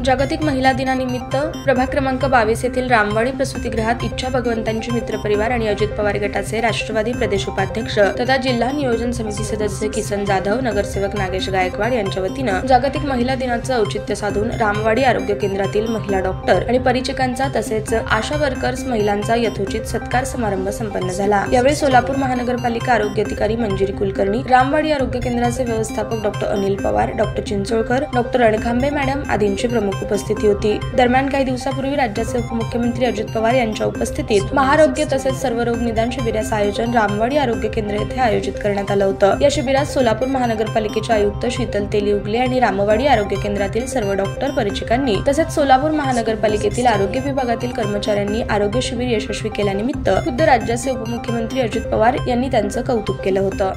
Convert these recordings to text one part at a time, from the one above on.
जागतिक महिला दिनानिमित्त प्रभाग क्रमांक 22 येथील रामवाडी प्रसूतिगृहात इच्छा भगवंतांची मित्र परिवार आणि अजित पवार गटाचे राष्ट्रवादी प्रदेश उपाध्यक्ष तथा जिल्हा नियोजन समिती सदस्य किसन जाधव, नगरसेवक नागेश गायकवाड यांच्या वतीनं जागतिक महिला दिनाचं औचित्य साधून रामवाडी आरोग्य केंद्रातील महिला डॉक्टर आणि परिचकांचा तसेच आशा वर्कर्स महिलांचा यथोचित सत्कार समारंभ संपन्न झाला। यावेळी सोलापूर महानगरपालिका आरोग्य अधिकारी मंजिरी कुलकर्णी, रामवाडी आरोग्य केंद्राचे व्यवस्थापक doctor Anil Pawar, doctor Chincholkar, doctor Rankhambe madam आदींची प्रमुख उपस्थिती होती। दरम्यान काही दिवसापूर्वी राज्याचे उपमुख्यमंत्री अजित पवार यांच्या उपस्थितीत महाआरोग्य तसेच सर्व रोग निदान शिबिराचं आयोजन रामवाडी आरोग्य केंद्र येथे आयोजित करण्यात आलं होतं। या शिबिरात सोलापूर महानगरपालिकेचे आयुक्त शीतल तेलीउगले आणि रामवाडी आरोग्य केंद्रातील सर्व डॉक्टर परिचकांनी तसेच सोलापूर महानगरपालिकेतील आरोग्य विभागातील कर्मचाऱ्यांनी आरोग्य शिबिर यशस्वी केल्यानिमित्त खुद्द राज्याचे उपमुख्यमंत्री अजित पवार यांनी त्यांचं कौतुक केलं होतं।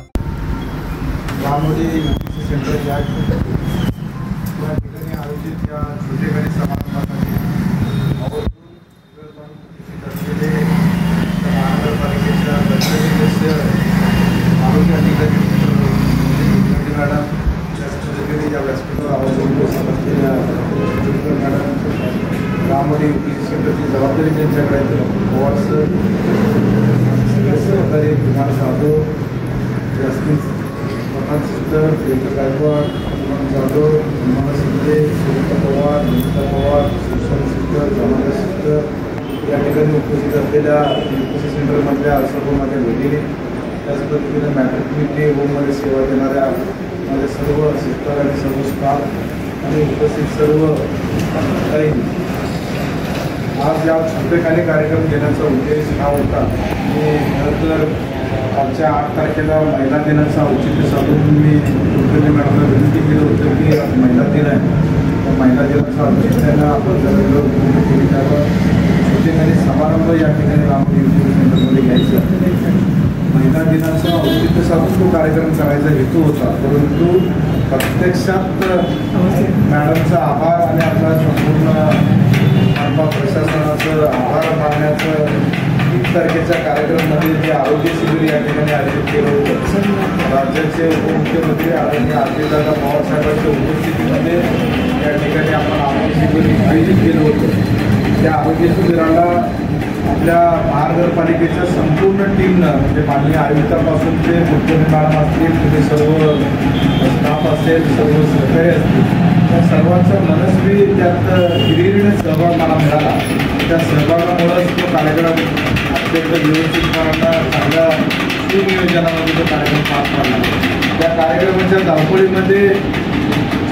रामवाडी सेंटरची जबाबदारी त्यांच्याकडे पवार सर, सहकारी Kumar Jadhav, justice Prakash sister, Priyanka Gaikwad, Kumar Jadhav, Nirmala Shinde, Sunita Pawar, Neeta Pawar, Sushma sister, Jamada sister या ठिकाणी उपस्थित असलेल्या एमपीसी सेंटरमधल्या सर्व माझ्या भगिनी, त्याच पद्धतीने मॅटर्निटी होममध्ये सेवा देणाऱ्या माझे सर्व सिस्टर आणि सर्व स्टाफ आणि उपस्थित सर्व काही आज या छोटेखानी कार्यक्रम घेण्याचा उद्देश हा होता की खरं तर आजच्या 8 तारखेला महिला दिनाचं औचित्य साधून मी कुलकर्णी मॅडमला विनंती केलं होतं की आज महिला दिन आहे, तर महिला दिनाचं औचित्यानं आपण जरा केली त्यावर छोटेखानी समारंभ या ठिकाणी रामवाडी सेंटरमध्ये घ्यायचं। महिला दिनाचं औचित्य साधून तो कार्यक्रम करायचा हेतू होता, परंतु प्रत्यक्षात मॅडमचा आभार आणि आपला संपूर्ण प्रशासनाचं आभार मानण्याचं 3 तारखेच्या कार्यक्रमामध्ये जे आरोग्य शिबिर या ठिकाणी आयोजित केलं होतं, राज्याचे उपमुख्यमंत्री आदरणीय अजितदादा पवार साहेबांच्या उपस्थितीमध्ये या ठिकाणी आपण आरोग्य शिबिर आयोजित केलं होतं। त्या आरोग्य शिबिराला आपल्या महानगरपालिकेच्या संपूर्ण टीमनं म्हणजे माननीय आयुक्तापासून ते कुलकर्णी मॅडम असतील, तिथे सर्व स्टाफ असेल, सर्व सहकारी असतील, त्या सर्वांचा मनस्वी त्यात हिरिरीने सहभाग मला मिळाला। त्या सहभागामुळेच तो कार्यक्रम अत्यंत व्यवस्थितपणे चांगल्या सुनियोजनामध्ये तो कार्यक्रम पार पडला। त्या कार्यक्रमाच्या धावपळीमध्ये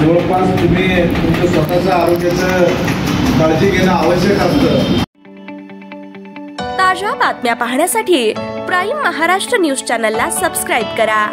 जवळपास तुम्ही तुमचं स्वतःचं आरोग्याचं काळजी घेणं आवश्यक असतं। ताज्या बातम्या पाहण्यासाठी प्राईम महाराष्ट्र न्यूज चॅनलला सबस्क्राईब करा।